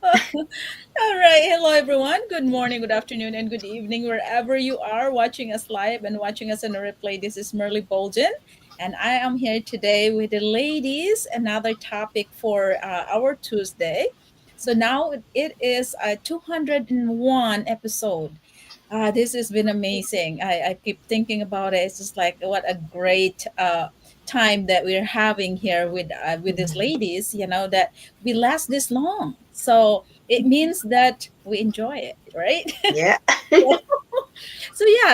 All right. Hello, everyone. Good morning, good afternoon, and good evening, wherever you are watching us live and watching us in a replay. This is Merly Bolden, and I am here today with the ladies. Another topic for our Tuesday. So now it is a 201 episode. This has been amazing. I keep thinking about it. It's just like what a great time that we're having here with these ladies. That we last this long. So it means that we enjoy it, right? Yeah.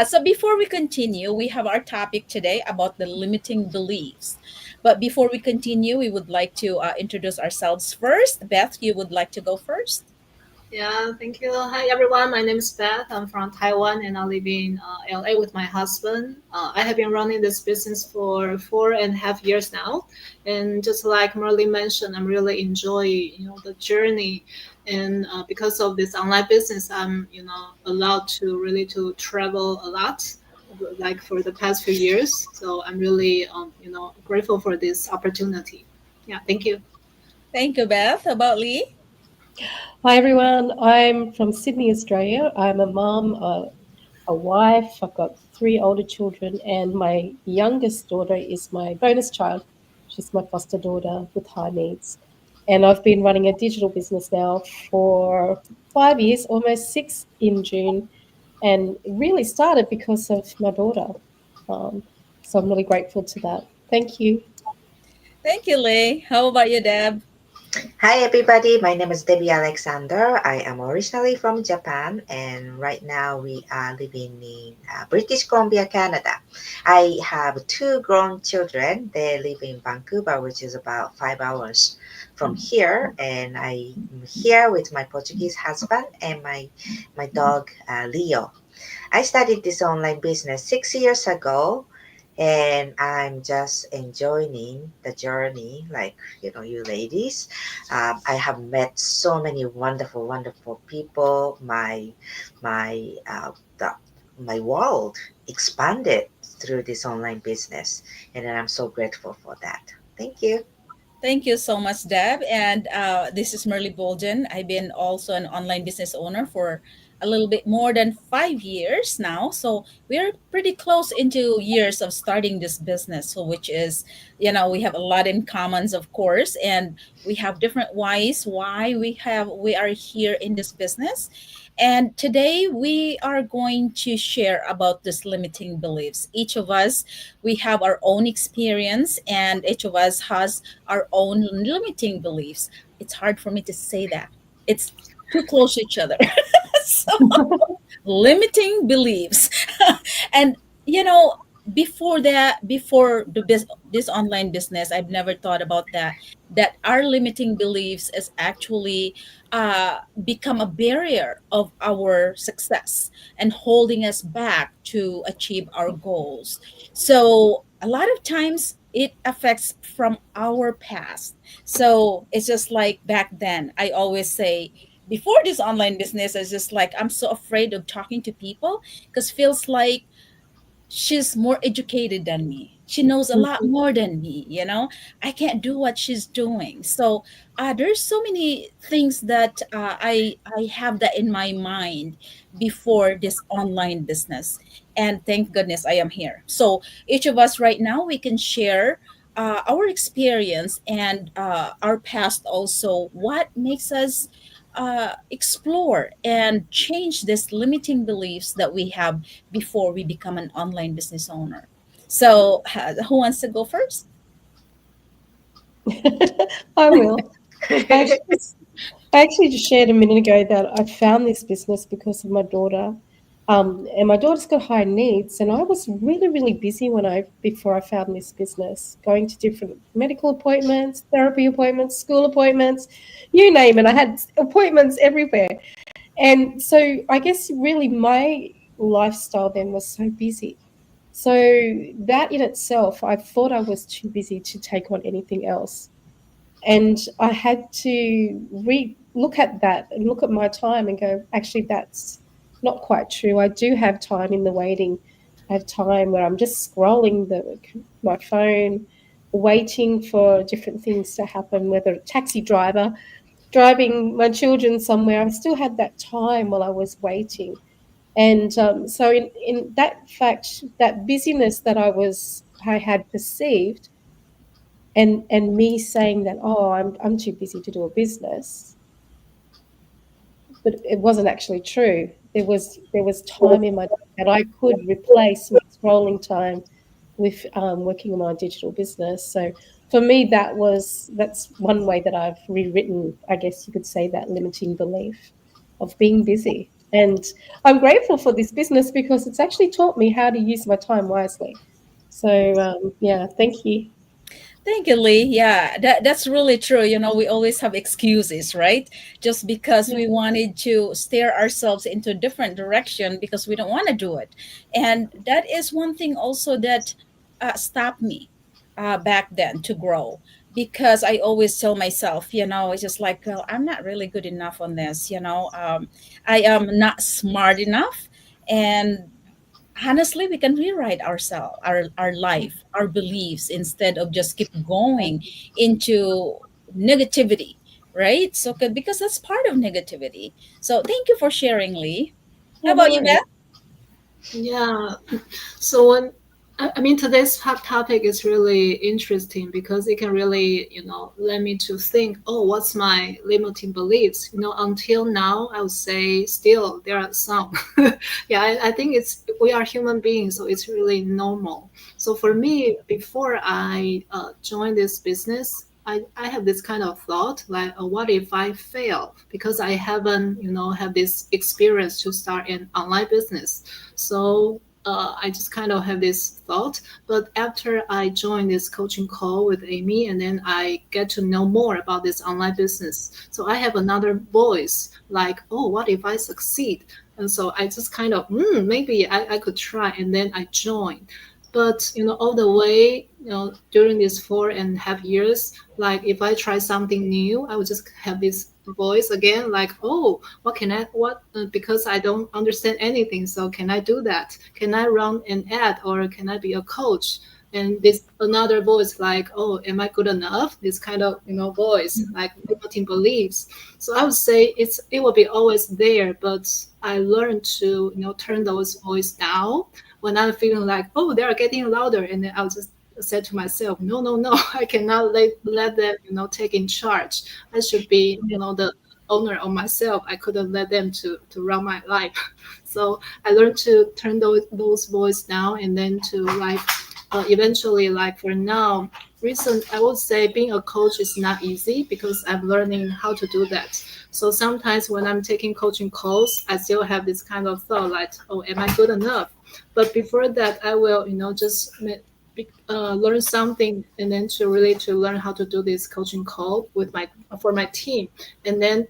So before we continue, we have our topic today about the limiting beliefs. But before we continue, we would like to introduce ourselves first. Beth, you would like to go first? Yeah, thank you. Hi, everyone. My name is Beth. I'm from Taiwan and I live in LA with my husband. I have been running this business for 4.5 years now. And just like Merlin mentioned, I'm really enjoying, the journey. And because of this online business, I'm, allowed to really to travel a lot, like for the past few years. So I'm really, grateful for this opportunity. Yeah, thank you. Thank you, Beth. How about Lee? Hi everyone, I'm from Sydney, Australia. I'm a mom, a wife. I've got three older children, and my youngest daughter is my bonus child. She's my foster daughter with high needs. And I've been running a digital business now for 5 years, almost six in June, and it really started because of my daughter. Um, so I'm really grateful to that. Thank you. Thank you, Lee. How about you, Deb? Hi, everybody. My name is Debbie Alexander. I am originally from Japan, and right now we are living in British Columbia, Canada. I have two grown children. They live in Vancouver, which is about 5 hours from here, and I'm here with my Portuguese husband and my dog Leo. I started this online business 6 years ago, and I'm just enjoying the journey, like you ladies. I have met so many wonderful, wonderful people. My the, my world expanded through this online business, and I'm so grateful for that. Thank you. Thank you so much, Deb. And this is Merly Bolden. I've been also an online business owner for a little bit more than 5 years now. So we're pretty close into years of starting this business. So which is, we have a lot in commons, of course, and we have different whys why we are here in this business. And today we are going to share about this limiting beliefs. Each of us, we have our own experience, and each of us has our own limiting beliefs. It's hard for me to say that. It's too close to each other. So, limiting beliefs. And you know, before this online business, I've never thought about that our limiting beliefs is actually become a barrier of our success and holding us back to achieve our goals. So a lot of times it affects from our past. So it's just like back then, I always say, before this online business, I was just like, I'm so afraid of talking to people because feels like she's more educated than me. She knows a lot more than me. I can't do what she's doing. So there's so many things that I have that in my mind before this online business. And thank goodness I am here. So each of us right now, we can share our experience and our past also, what makes us explore and change these limiting beliefs that we have before we become an online business owner. So, who wants to go first? I will. I actually, I actually just shared a minute ago that I found this business because of my daughter. And my daughter's got high needs, and I was really, really busy before I found this business, going to different medical appointments, therapy appointments, school appointments, you name it. I had appointments everywhere. And so I guess really my lifestyle then was so busy. So that in itself, I thought I was too busy to take on anything else. And I had to look at that and look at my time and go, actually, that's not quite true. I do have time in the waiting. I have time where I'm just scrolling my phone, waiting for different things to happen, whether a taxi driver driving my children somewhere, I still had that time while I was waiting. And so, in that fact, that busyness that I had perceived, and me saying that, oh, I'm too busy to do a business, but it wasn't actually true. There was time in my day that I could replace my scrolling time with working on my digital business. So for me, that's one way that I've rewritten, I guess you could say, that limiting belief of being busy. And I'm grateful for this business because it's actually taught me how to use my time wisely. So yeah, thank you. Thank you, Lee. Yeah, that's really true. We always have excuses, right? Just because Yeah, we wanted to steer ourselves into a different direction because we don't want to do it. And that is one thing also that stopped me back then to grow, because I always tell myself, it's just like, well, I'm not really good enough on this. I am not smart enough. And honestly, we can rewrite ourselves, our life, our beliefs, instead of just keep going into negativity, right? So because that's part of negativity. So thank you for sharing, Lee. How yeah, no about you, worries. Beth? Yeah. So when I mean today's topic is really interesting because it can really let me to think, oh, what's my limiting beliefs? Until now I would say still there are some. Yeah, I think it's we are human beings, so it's really normal. So for me, before I joined this business, I have this kind of thought like, what if I fail because I haven't have this experience to start an online business. So I just kind of have this thought. But after I joined this coaching call with Amy, and then I get to know more about this online business, so I have another voice like, oh, what if I succeed? And so I just kind of, maybe I could try, and then I joined. But all the way, during these 4.5 years, like if I try something new, I would just have this voice again, like, oh, what because I don't understand anything, so can I do that? Can I run an ad, or can I be a coach? And this another voice like, oh, am I good enough? This kind of voice like limiting beliefs. So I would say it will be always there, but I learned to turn those voice down when I'm feeling like, oh, they are getting louder, and then I'll just said to myself, no, no, no, I cannot let them take in charge. I should be the owner of myself. I couldn't let them to run my life. So I learned to turn those voices down, and then to like eventually, like for now, recent I would say being a coach is not easy because I'm learning how to do that. So sometimes when I'm taking coaching calls, I still have this kind of thought like, oh, am I good enough? But before that, I will just learn something, and then to really to learn how to do this coaching call with my for my team. And then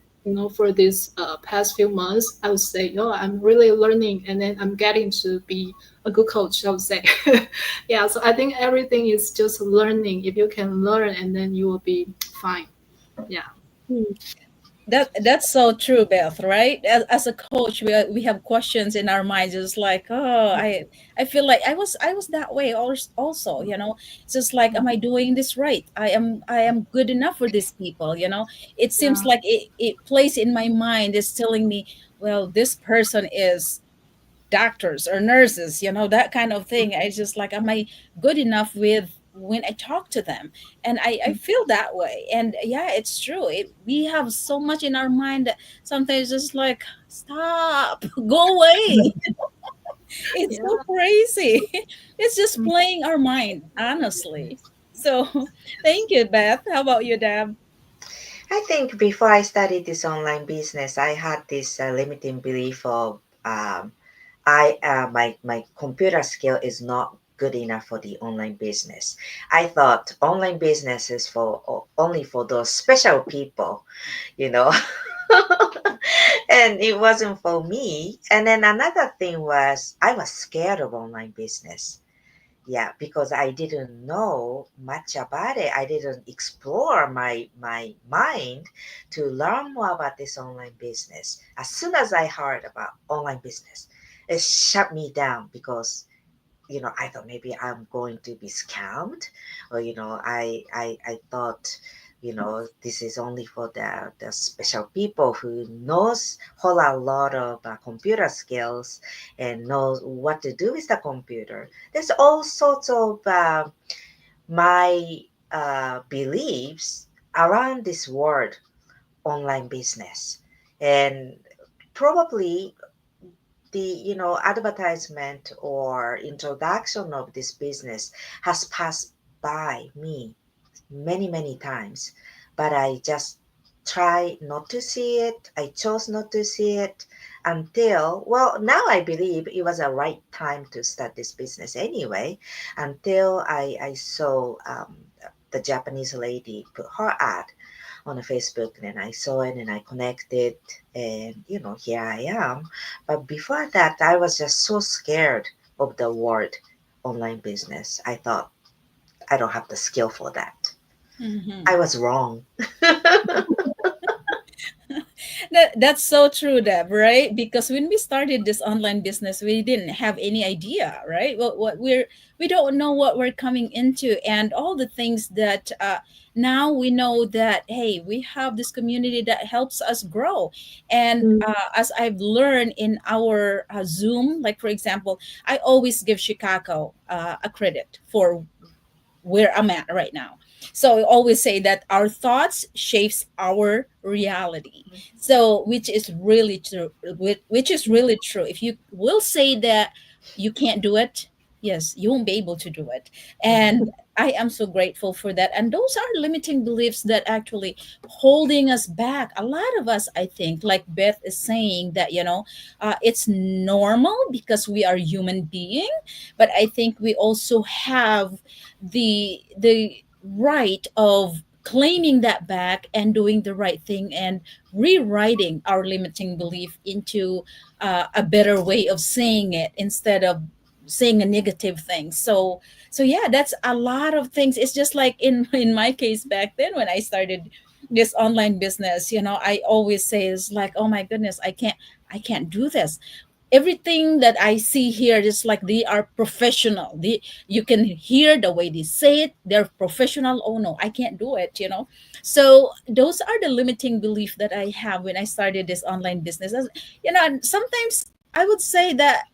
for this past few months, I would say, I'm really learning, and then I'm getting to be a good coach, I would say. Yeah, so I think everything is just learning. If you can learn, and then you will be fine. Yeah. Hmm. That's so true, Beth, right? As a coach, we have questions in our minds, just like, oh, I feel like I was that way also, it's just like, am I doing this right? I am good enough for these people, it seems Yeah. like it plays in my mind, is telling me, well, this person is doctors or nurses, that kind of thing. I just like, am I good enough with when I talk to them? And I feel that way. And yeah, it's true. We have so much in our mind that sometimes just like, stop, go away. It's Yeah. so crazy. It's just playing our mind, honestly. So thank you, Beth. How about you, Deb? I think before I started this online business, I had this limiting belief of my computer skill is not good enough for the online business. I thought online business is for only for those special people, you know. And it wasn't for me. And then another thing was I was scared of online business. Yeah, because I didn't know much about it. I didn't explore my mind to learn more about this online business. As soon as I heard about online business, it shut me down because I thought maybe I'm going to be scammed, or I thought this is only for the special people who knows whole a lot of computer skills and knows what to do with the computer. There's all sorts of my beliefs around this word online business, and probably the advertisement or introduction of this business has passed by me many times, but I just try not to see it. I chose not to see it until, well, now I believe it was a right time to start this business anyway, until I saw the Japanese lady put her ad on a Facebook, and I saw it and I connected, and here I am. But before that, I was just so scared of the word online business. I thought I don't have the skill for that. Mhm. I was wrong. That's so true, Deb, right? Because when we started this online business, we didn't have any idea, right? We don't know what we're coming into, and all the things that now we know that, hey, we have this community that helps us grow. And Mm. as I've learned in our Zoom, like for example, I always give Chicago a credit for where I'm at right now. So I always say that our thoughts shapes our reality. So which is really true. Which is really true. If you will say that you can't do it, yes, you won't be able to do it. And I am so grateful for that. And those are limiting beliefs that actually holding us back. A lot of us, I think, like Beth is saying, that it's normal because we are human being, but I think we also have the right of claiming that back and doing the right thing and rewriting our limiting belief into a better way of saying it instead of saying a negative thing. So yeah, that's a lot of things. It's just like in my case back then when I started this online business, I always say is like, oh my goodness, I can't do this. Everything that I see here is like they are professional. You can hear the way they say it. They're professional. Oh no, I can't do it. So those are the limiting belief that I have when I started this online business. And sometimes I would say that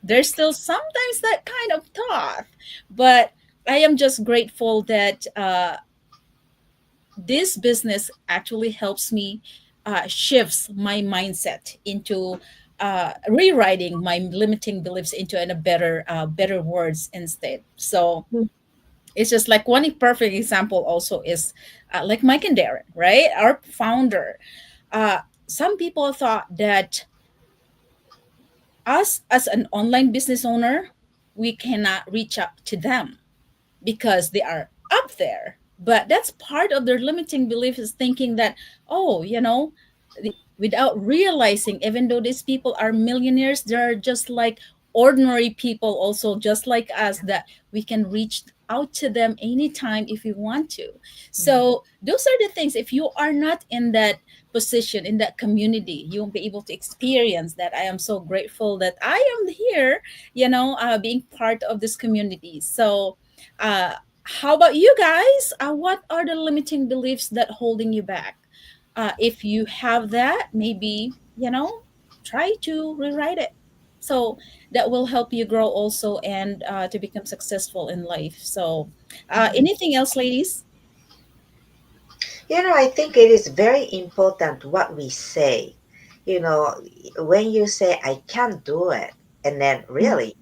there's still sometimes that kind of thought, but I am just grateful that this business actually helps me shifts my mindset into rewriting my limiting beliefs into a better words instead. So Mm. it's just like one perfect example also is like Mike and Darren, right? Our founder. Some people thought that us as an online business owner, we cannot reach out to them because they are up there. But that's part of their limiting belief, is thinking that, oh, without realizing, even though these people are millionaires, they're just like ordinary people, also just like us, that we can reach out to them anytime if we want to. So those are the things. If you are not in that position, in that community, you won't be able to experience that. I am so grateful that I am here, being part of this community. So uh, how about you guys? What are the limiting beliefs that holding you back? If you have that, maybe try to rewrite it. So that will help you grow also and to become successful in life. So, anything else, ladies? I think it is very important what we say. You know, when you say I can't do it, and then Mm. really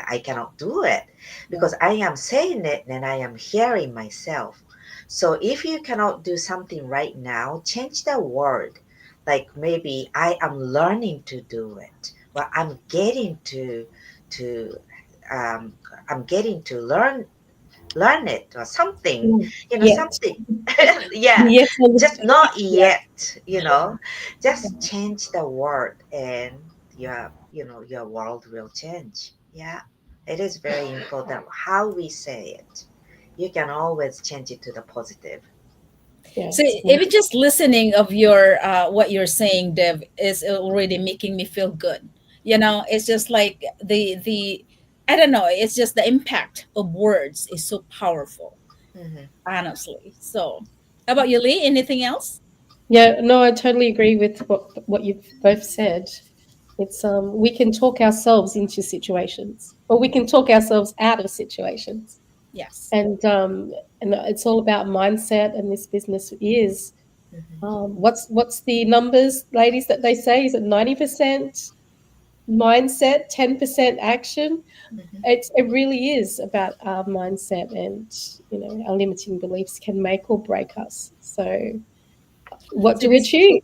I cannot do it, Yeah. because I am saying it and I am hearing myself. So if you cannot do something right now, change the word. Like maybe I am learning to do it. Well, to um, I'm getting to learn it or something, Mm. Yet. something. Yeah, Yes, I would just say not yet. yet, just change the word, and your world will change. Yeah, it is very important how we say it. You can always change it to the positive. So Yes. even just listening of your what you're saying, Dev, is already making me feel good. It's just like the I don't know. It's just the impact of words is so powerful. Mm-hmm. honestly. So, how about you, Lee? Anything else? Yeah, no, I totally agree with what you've both said. It's we can talk ourselves into situations, or we can talk ourselves out of situations, Yes. and it's all about mindset. And this business is Mm-hmm. what's the numbers, ladies, that they say? Is it 90% mindset, 10% action? Mm-hmm. It really is about our mindset, and our limiting beliefs can make or break us. So, what So do we this choose?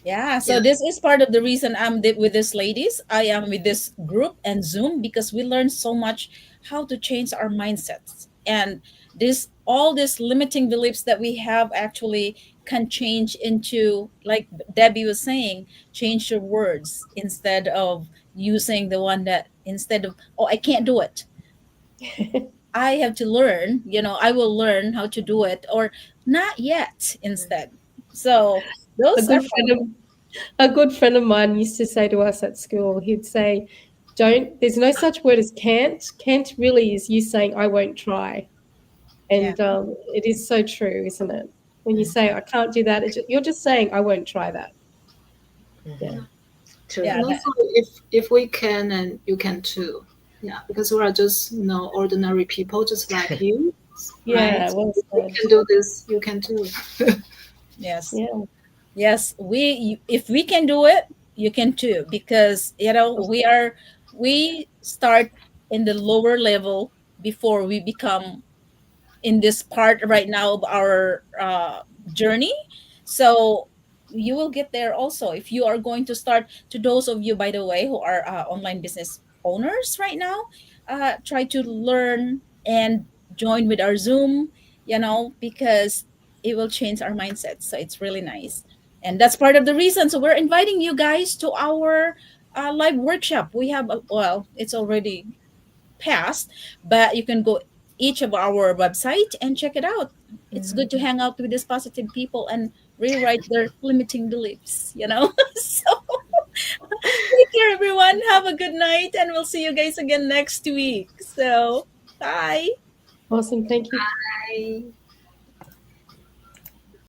Yeah, Yeah. so this is part of the reason with this ladies. I am with this group and Zoom because we learn so much how to change our mindsets. And this all these limiting beliefs that we have actually can change into, like Debbie was saying, change your words instead of using the one that, instead of, oh, I can't do it. I have to learn, I will learn how to do it, or not yet instead. So A those are good friend of a good friend of mine used to say to us at school, he'd say, "Don't. There's no such word as can't. Can't really is you saying I won't try." yeah. And it is so true, isn't it? When you say I can't do that, you're just saying I won't try that. Mm-hmm. Yeah, Yeah. True. Yeah, And also, if we can, and you can too. Yeah, because we are just ordinary people, just like you, right? yeah. Well If we said. can do this, you can too. yes. Yeah, Yes, if we can do it, you can too, because we start in the lower level before we become in this part right now of our journey. So you will get there also if you are going to start. To those of you, by the way, who are online business owners right now, try to learn and join with our Zoom, because it will change our mindset. So it's really nice. And that's part of the reason. So we're inviting you guys to our live workshop. We have, well, it's already past, but you can go each of our website and check it out. It's Mm-hmm. good to hang out with these positive people and rewrite their limiting beliefs. So take care, everyone. Have a good night, and we'll see you guys again next week. So bye. awesome. Thank you. Bye.